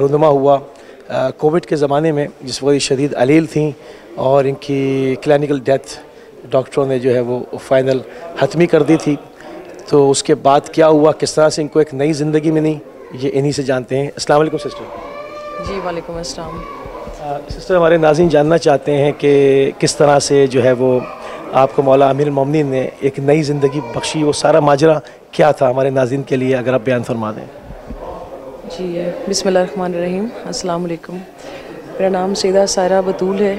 रुनुमा हुआ कोविड के ज़माने में जिस वक्त शदीद अलील थी और इनकी क्लिनिकल डेथ डॉक्टरों ने जो है वो फाइनल हतमी कर दी थी। तो उसके बाद क्या हुआ, किस तरह से इनको एक नई ज़िंदगी मिली, ये इन्हीं से जानते हैं। अस्सलाम वालेकुम सिस्टर। जी वालेकुम अस्सलाम। सिस्टर, हमारे नाज़रीन जानना चाहते हैं कि किस तरह से जो है वो आपको मौला अमीरुल मोमिनीन ने एक नई ज़िंदगी बख्शी, वो सारा माजरा क्या था हमारे नाज़रीन के लिए अगर आप बयान फरमा दें। जी बिस्मिल्लाहिर्रहमानिर्रहीम, अस्सलाम वालेकुम। मेरा नाम सैयदा सारा बतूल है,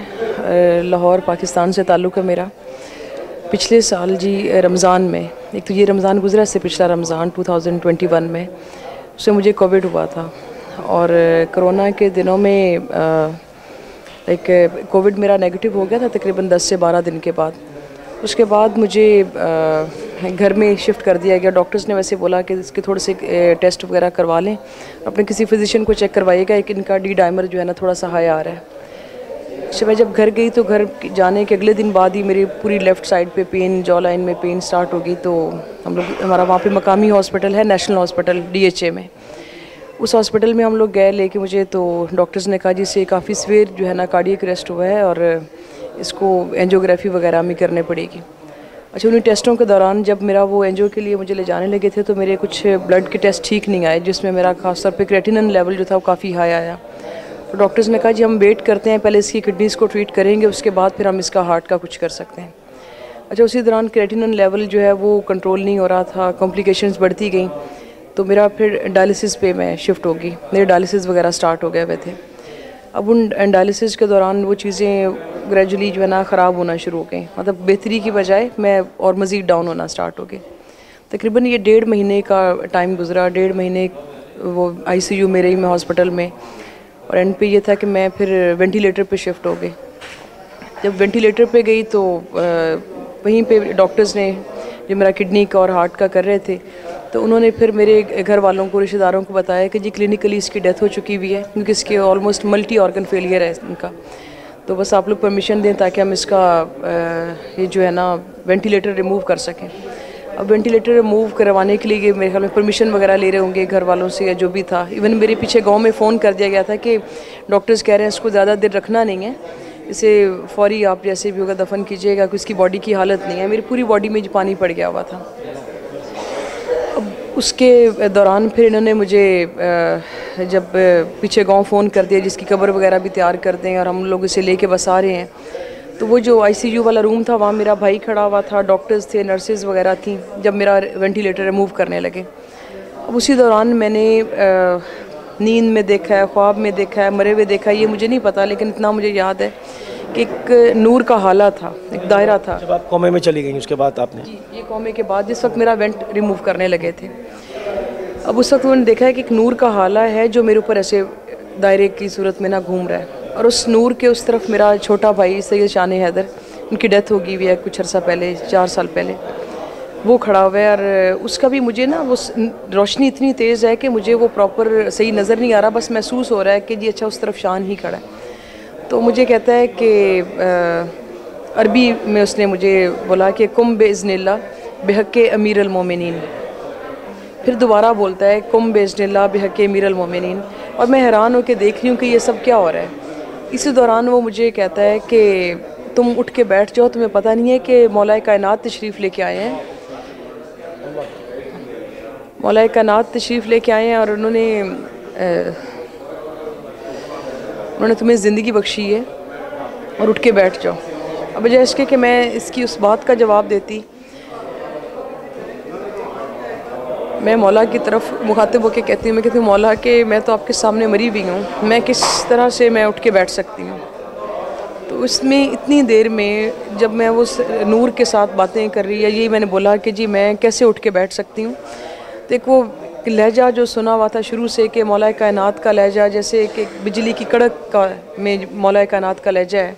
लाहौर पाकिस्तान से ताल्लुक़ है मेरा। पिछले साल जी रमज़ान में, एक तो ये रमज़ान गुज़रा, इससे पिछला रमज़ान 2021 में उससे मुझे कोविड हुआ था और कोरोना के दिनों में कोविड मेरा नेगेटिव हो गया था तकरीबन 10 से 12 दिन के बाद। उसके बाद मुझे घर में शिफ्ट कर दिया गया। डॉक्टर्स ने वैसे बोला कि इसके थोड़े से टेस्ट वगैरह करवा लें, अपने किसी फिजिशियन को चेक करवाइएगा, एक इनका डी डाइमर जो है ना थोड़ा सा हाई आ रहा है। अच्छा, मैं जब घर गई तो घर जाने के अगले दिन बाद ही मेरी पूरी लेफ़्ट साइड पे पेन, जॉ लाइन में पेन स्टार्ट हो गई। तो हमारा वहाँ पे मकामी हॉस्पिटल है, नेशनल हॉस्पिटल DHA में, उस हॉस्पिटल में हम लोग गए लेके मुझे। तो डॉक्टर्स ने कहा जिससे काफ़ी सीवियर जो है ना कार्डियक अरेस्ट हुआ है और इसको एंजियोग्राफी वगैरह भी करने पड़ेगी। अच्छा, उन्हीं टेस्टों के दौरान जब मेरा वो एंजियो के लिए मुझे ले जाने लगे थे तो मेरे कुछ ब्लड के टेस्ट ठीक नहीं आए, जिसमें मेरा खास तौर पे क्रेटिनिन लेवल जो था वो काफ़ी हाई आया। तो डॉक्टर्स ने कहा जी हम वेट करते हैं, पहले इसकी किडनीज़ को ट्रीट करेंगे, उसके बाद फिर हम इसका हार्ट का कुछ कर सकते हैं। अच्छा, उसी दौरान क्रेटिनिन लेवल जो है वो कंट्रोल नहीं हो रहा था, कॉम्प्लिकेशंस बढ़ती गई, तो मेरा फिर डायलिसिस पे मैं शिफ्ट होगी, मेरे डायलिसिस वगैरह स्टार्ट हो गए हुए थे। अब उन डायलिसिस के दौरान वो चीज़ें ग्रेजुअली जो है ना ख़राब होना शुरू हो गई, मतलब बेहतरी की बजाय मैं और मज़ीद डाउन होना स्टार्ट हो गई। तकरीबन ये 1.5 महीने का टाइम गुजरा, 1.5 महीने वो ICU में रही मैं हॉस्पिटल में, और एंड पे ये था कि मैं फिर वेंटिलेटर पे शिफ्ट हो गई। जब वेंटिलेटर पे गई तो वहीं पे डॉक्टर्स ने जो मेरा किडनी का और हार्ट का कर रहे थे, तो उन्होंने फिर मेरे घर वालों को, रिश्तेदारों को बताया कि जी क्लिनिकली इसकी डेथ हो चुकी हुई है, क्योंकि इसके ऑलमोस्ट मल्टी ऑर्गन फेलियर है इनका, तो बस आप लोग परमिशन दें ताकि हम इसका ये जो है ना वेंटिलेटर रिमूव कर सकें। अब वेंटिलेटर रिमूव करवाने के लिए मेरे ख्याल में परमिशन वगैरह ले रहे होंगे घर वालों से या जो भी था। इवन मेरे पीछे गांव में फ़ोन कर दिया गया था कि डॉक्टर्स कह रहे हैं इसको ज़्यादा देर रखना नहीं है, इसे फौरी आप जैसे भी होगा दफन कीजिएगा, कि इसकी बॉडी की हालत नहीं है। मेरी पूरी बॉडी में पानी पड़ गया हुआ था। अब उसके दौरान फिर इन्होंने मुझे जब पीछे गांव फ़ोन कर दिया जिसकी कब्र वगैरह भी तैयार कर दें और हम लोग इसे लेके बस आ रहे हैं, तो वो जो ICU वाला रूम था वहाँ मेरा भाई खड़ा हुआ था, डॉक्टर्स थे, नर्सेज वगैरह थी, जब मेरा वेंटिलेटर रिमूव करने लगे। अब उसी दौरान मैंने नींद में देखा है, ख्वाब में देखा है, मरे हुए देखा है, ये मुझे नहीं पता, लेकिन इतना मुझे याद है कि एक नूर का हाला था, एक दायरा था। जब आप कोमे में चली गई उसके बाद आपने? जी, ये कोमे के बाद जिस वक्त मेरा वेंट रिमूव करने लगे थे, अब उस वक्त मैंने देखा है कि एक नूर का हाला है जो मेरे ऊपर ऐसे दायरे की सूरत में ना घूम रहा है, और उस नूर के उस तरफ मेरा छोटा भाई सैयद शान हैदर, उनकी डेथ हो गई हुई है कुछ अर्सा पहले, 4 साल पहले, वो खड़ा हुआ है। और उसका भी मुझे ना वो रोशनी इतनी तेज़ है कि मुझे वो प्रॉपर सही नज़र नहीं आ रहा, बस महसूस हो रहा है कि जी अच्छा उस तरफ शान ही खड़ा है। तो मुझे कहता है कि अरबी में उसने मुझे बोला कि कुम बेइज़्निल्लाह बिहक़्क़े अमीरुल मोमिनीन, फिर दोबारा बोलता है कुम बेइज़्निल्लाह बिहक़्क़े अमीरुल मोमिनीन, और मैं हैरान होकर देख रही हूँ कि ये सब क्या हो रहा है। इसी दौरान वो मुझे कहता है कि तुम उठ के बैठ जाओ, तुम्हें पता नहीं है कि मौलाए कायनात तशरीफ़ लेके आए हैं, मौलाए कायनात तशरीफ़ लेके आए हैं और उन्होंने तुम्हें ज़िंदगी बख्शी है, और उठ के बैठ जाओ। अब बजाय इसके कि मैं इसकी उस बात का जवाब देती, मैं मौला की तरफ मुखातिब होकर कहती हूँ, मैं कहती हूँ मौला कि मैं तो आपके सामने मरी हुई हूँ, मैं किस तरह से मैं उठ के बैठ सकती हूँ। तो इसमें इतनी देर में जब मैं वो नूर के साथ बातें कर रही है, यही मैंने बोला कि जी मैं कैसे उठ के बैठ सकती हूँ, तो एक वो लहजा जो सुना हुआ था शुरू से कि मौलाए कायनात का लहजा, जैसे कि बिजली की कड़क का में मौलाए कायनात का लहजा है,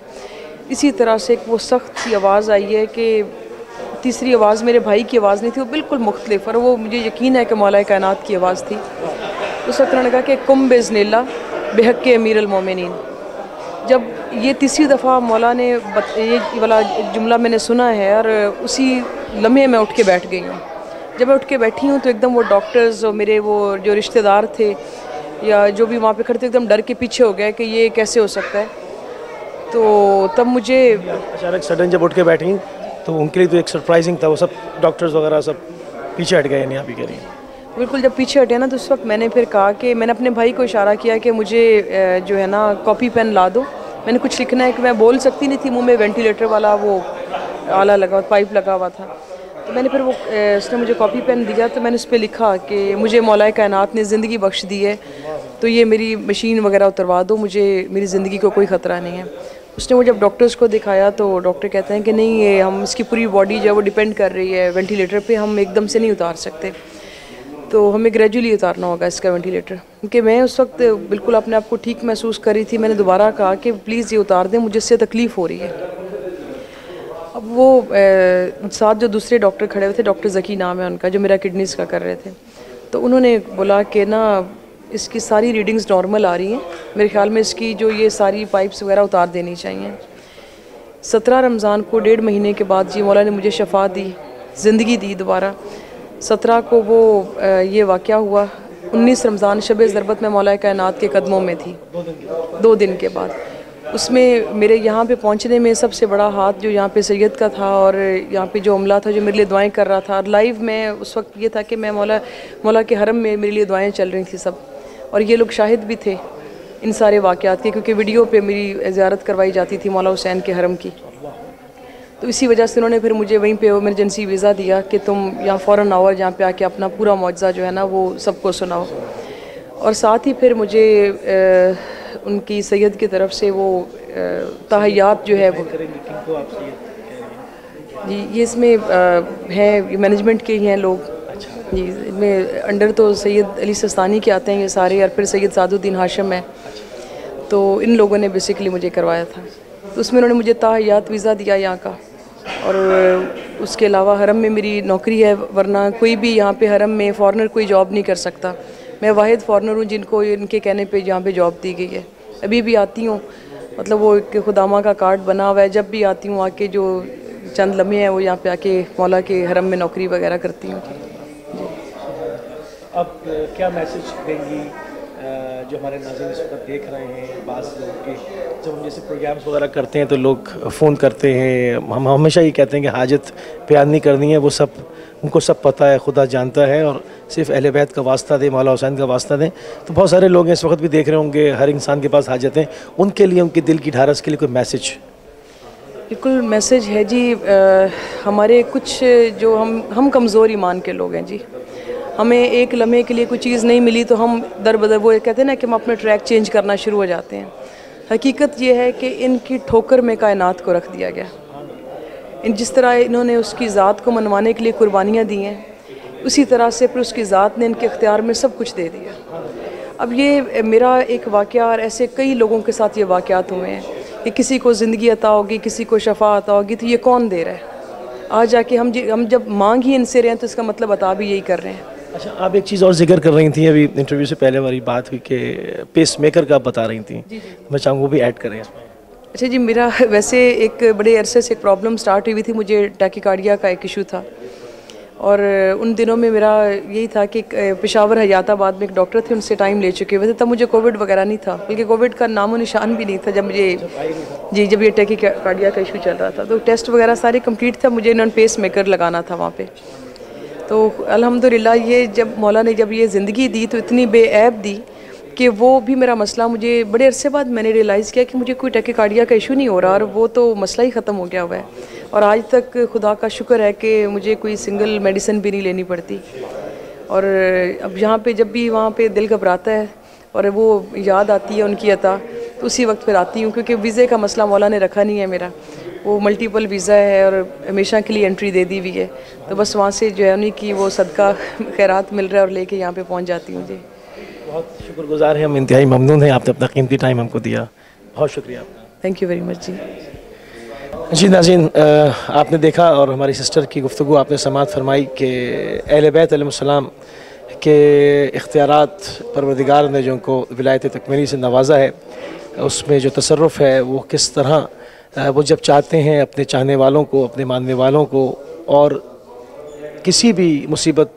इसी तरह से एक वो सख्त सी आवाज़ आई है कि तीसरी आवाज़ मेरे भाई की आवाज़ नहीं थी, वो बिल्कुल मुख्तलिफ, और वो मुझे यकीन है कि मौलाए कायनात की आवाज़ थी। उस वक्त उन्होंने कहा कि कुम बेइज़्निल्लाह बिहक़्क़े अमीरुल मोमिनीन। जब ये तीसरी दफ़ा मौला ने ये वाला जुमला मैंने सुना है, और उसी लम्हे में उठ के बैठ गई हूँ। जब मैं उठ के बैठी हूँ तो एकदम वो डॉक्टर्स और मेरे वो जो रिश्तेदार थे या जो भी वहाँ पे खड़े थे एकदम डर के पीछे हो गए कि ये कैसे हो सकता है। तो तब मुझे अचानक सडन जब उठ के बैठी तो उनके लिए तो एक सरप्राइजिंग था, वो सब डॉक्टर्स वगैरह सब पीछे हट गए, नहीं आप ही कह रही हैं। बिल्कुल, जब पीछे हटे ना तो उस वक्त मैंने फिर कहा कि मैंने अपने भाई को इशारा किया कि मुझे जो है ना कॉपी पेन ला दो, मैंने कुछ लिखना है, कि मैं बोल सकती नहीं थी, मुंह में वेंटिलेटर वाला वो आला लगा, पाइप लगा हुआ था। तो मैंने फिर वो उसने मुझे कॉपी पेन दिया, तो मैंने उस पर लिखा कि मुझे मौलाए कायनात ने ज़िंदगी बख्श दी है, तो ये मेरी मशीन वगैरह उतरवा दो, मुझे मेरी ज़िंदगी को कोई ख़तरा नहीं है। उसने वो जब डॉक्टर्स को दिखाया तो डॉक्टर कहते हैं कि नहीं, ये हम इसकी पूरी बॉडी जो है वो डिपेंड कर रही है वेंटिलेटर पे, हम एकदम से नहीं उतार सकते, तो हमें ग्रेजुअली उतारना होगा इसका वेंटिलेटर। क्योंकि मैं उस वक्त बिल्कुल अपने आप को ठीक महसूस कर रही थी। मैंने दोबारा कहा कि प्लीज़ ये उतार दें, मुझे इससे तकलीफ़ हो रही है। अब वो साथ जो दूसरे डॉक्टर खड़े हुए थे, डॉक्टर ज़की नाम है उनका, जो मेरा किडनीज़ का कर रहे थे, तो उन्होंने बोला कि ना इसकी सारी रीडिंग्स नॉर्मल आ रही हैं, मेरे ख्याल में इसकी जो ये सारी पाइप्स वगैरह उतार देनी चाहिए। 17 रमज़ान को 1.5 महीने के बाद जी मौला ने मुझे शफा दी, ज़िंदगी दी दोबारा। 17 को वो ये वाक़या हुआ। 19 रमज़ान शब ज़रबत में मौला कायनात के कदमों में थी, 2 दिन के बाद। उसमें मेरे यहाँ पे पहुँचने में सबसे बड़ा हाथ जो यहाँ पे सैयद का था, और यहाँ पे जो अमला था जो मेरे लिए दुआएं कर रहा था। और लाइव में उस वक्त ये था कि मैं मौला के हरम में मेरे लिए दुआएं चल रही थी सब, और ये लोग शाहिद भी थे इन सारे वाक़यात के, क्योंकि वीडियो पे मेरी ज़ियारत करवाई जाती थी मौला हुसैन के हरम की। तो इसी वजह से उन्होंने फिर मुझे वहीं पे इमरजेंसी वीज़ा दिया कि तुम यहाँ फ़ौरन आओ, यहाँ पे आके अपना पूरा मौजज़ा जो है ना वो सबको सुनाओ। और साथ ही फिर मुझे उनकी सैयद की तरफ से वो तहय्यात जो है वो जी, ये इसमें है मैनेजमेंट के ही हैं लोग जी। इसमें अंडर तो सैयद अली सिस्तानी के आते हैं ये सारे, और फिर सैयद सादुद्दीन हाशिम है। तो इन लोगों ने बेसिकली मुझे करवाया था। तो उसमें उन्होंने मुझे तहय्यात वीज़ा दिया यहाँ का, और उसके अलावा हरम में मेरी नौकरी है, वरना कोई भी यहाँ पे हरम में फ़ॉरनर कोई जॉब नहीं कर सकता। मैं वाहिद फ़ॉरनर हूँ जिनको इनके कहने पे यहाँ पे जॉब दी गई है। अभी भी आती हूँ, मतलब वो एक खुदामा का कार्ड बना हुआ है, जब भी आती हूँ आके जो चंद लम्हे हैं वो यहाँ पे आके मौला के हरम में नौकरी वगैरह करती हूँ। अब क्या मैसेज देंगी जो हमारे नाज़रीन इस वक्त देख रहे हैं? बाज़ लोग के जब हम जैसे प्रोग्राम्स वगैरह करते हैं तो लोग फ़ोन करते हैं, हम हमेशा ये कहते हैं कि हाजत बयान नहीं करनी है, वो सब उनको सब पता है, खुदा जानता है, और सिर्फ अहले बैत का वास्ता दें, मौला हुसैन का वास्ता दें। तो बहुत सारे लोग इस वक्त भी देख रहे होंगे, हर इंसान के पास हाजत है, उनके लिए, उनके दिल की ढारस के लिए कोई मैसेज? बिल्कुल मैसेज है जी। हमारे कुछ जो हम कमज़ोर ईमान के लोग हैं जी, हमें एक लम्हे के लिए कोई चीज़ नहीं मिली तो हम दर बदर वो कहते हैं ना कि हम अपने ट्रैक चेंज करना शुरू हो जाते हैं। हकीकत ये है कि इनकी ठोकर में कायनात को रख दिया गया। जिस तरह इन्होंने उसकी ज़ात को मनवाने के लिए कुर्बानियाँ दी हैं, उसी तरह से फिर उसकी ज़ात ने इनके इख्तियार में सब कुछ दे दिया। अब ये मेरा एक वाक़या, और ऐसे कई लोगों के साथ ये वाक़यात हुए हैं कि किसी को ज़िंदगी अता होगी, किसी को शफा अता होगी, तो ये कौन दे रहा है? आज जाके हम जब मांग ही इनसे रहे हैं तो इसका मतलब अता भी यही कर रहे हैं। अच्छा, आप एक चीज़ और जिक्र कर रही थी, अभी इंटरव्यू से पहले हमारी बात हुई कि पेस मेकर का आप बता रही थी, मैं चाहूँगा वो भी ऐड करें इसमें। अच्छा जी, मेरा वैसे एक बड़े अरसे से एक प्रॉब्लम स्टार्ट हुई थी, मुझे टैकीकार्डिया का एक इशू था, और उन दिनों में मेरा यही था कि पेशावर हयाताबाद में एक डॉक्टर थे, उनसे टाइम ले चुके हुए थे। तब मुझे कोविड वगैरह नहीं था, बल्कि कोविड का नामो निशान भी नहीं था जब ये टैकीकार्डिया का इशू चल रहा था। तो टेस्ट वगैरह सारे कंप्लीट था, मुझे इन्होंने पेस मेकर लगाना था वहाँ पे। तो अल्हम्दुलिल्लाह ये जब मौला ने जब ये ज़िंदगी दी तो इतनी बेऐब दी कि वो भी मेरा मसला, मुझे बड़े अरसे बाद मैंने रियलाइज़ किया कि मुझे कोई टैकीकार्डिया का इशू नहीं हो रहा, और वो तो मसला ही ख़त्म हो गया हुआ है। और आज तक खुदा का शुक्र है कि मुझे कोई सिंगल मेडिसिन भी नहीं लेनी पड़ती। और अब यहाँ पे जब भी वहाँ पे दिल घबराता है और वो याद आती है उनकी अता, तो उसी वक्त फिर आती हूँ, क्योंकि वीज़े का मसला मौला ने रखा नहीं है मेरा, वो मल्टीपल वीज़ा है और हमेशा के लिए एंट्री दे दी हुई है। तो बस वहाँ से जो है उन्हीं की वो सदका खैरात मिल रहा है और लेके यहाँ पे पहुँच जाती हूँ जी। बहुत शुक्रगुजार हैं हम, इंतहाई ममनून हैं, आपने अपना कीमती टाइम हमको दिया, बहुत शुक्रिया आपका। थैंक यू वेरी मच जी। जी नाज़रीन, आपने देखा और हमारी सिस्टर की गुफ्तगू आपने समाअत फरमाई कि अहले बैत अलैहिस्सलाम के इख्तियारात परवरदिगार ने जो उनको विलायत तकमीली से नवाजा है, उसमें जो तसर्रुफ़ है वो किस तरह वो जब चाहते हैं अपने चाहने वालों को, अपने मानने वालों को, और किसी भी मुसीबत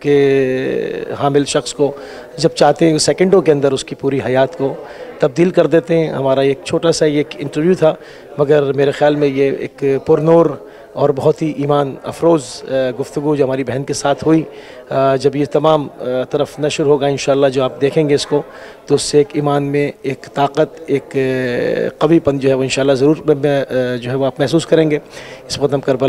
के हामिल शख्स को जब चाहते हैं सेकंडों के अंदर उसकी पूरी हयात को तब्दील कर देते हैं। हमारा एक छोटा सा ये एक इंटरव्यू था, मगर मेरे ख़्याल में ये एक पुरनूर और बहुत ही ईमान अफरोज़ गुफ्तगू जो हमारी बहन के साथ हुई, जब ये तमाम तरफ नशर होगा इंशाअल्लाह, जो आप देखेंगे इसको, तो उससे एक ईमान में एक ताकत, एक कवीपन जो है वो इंशाअल्लाह ज़रूर जो है वो आप महसूस करेंगे। इस वक्त हम करबला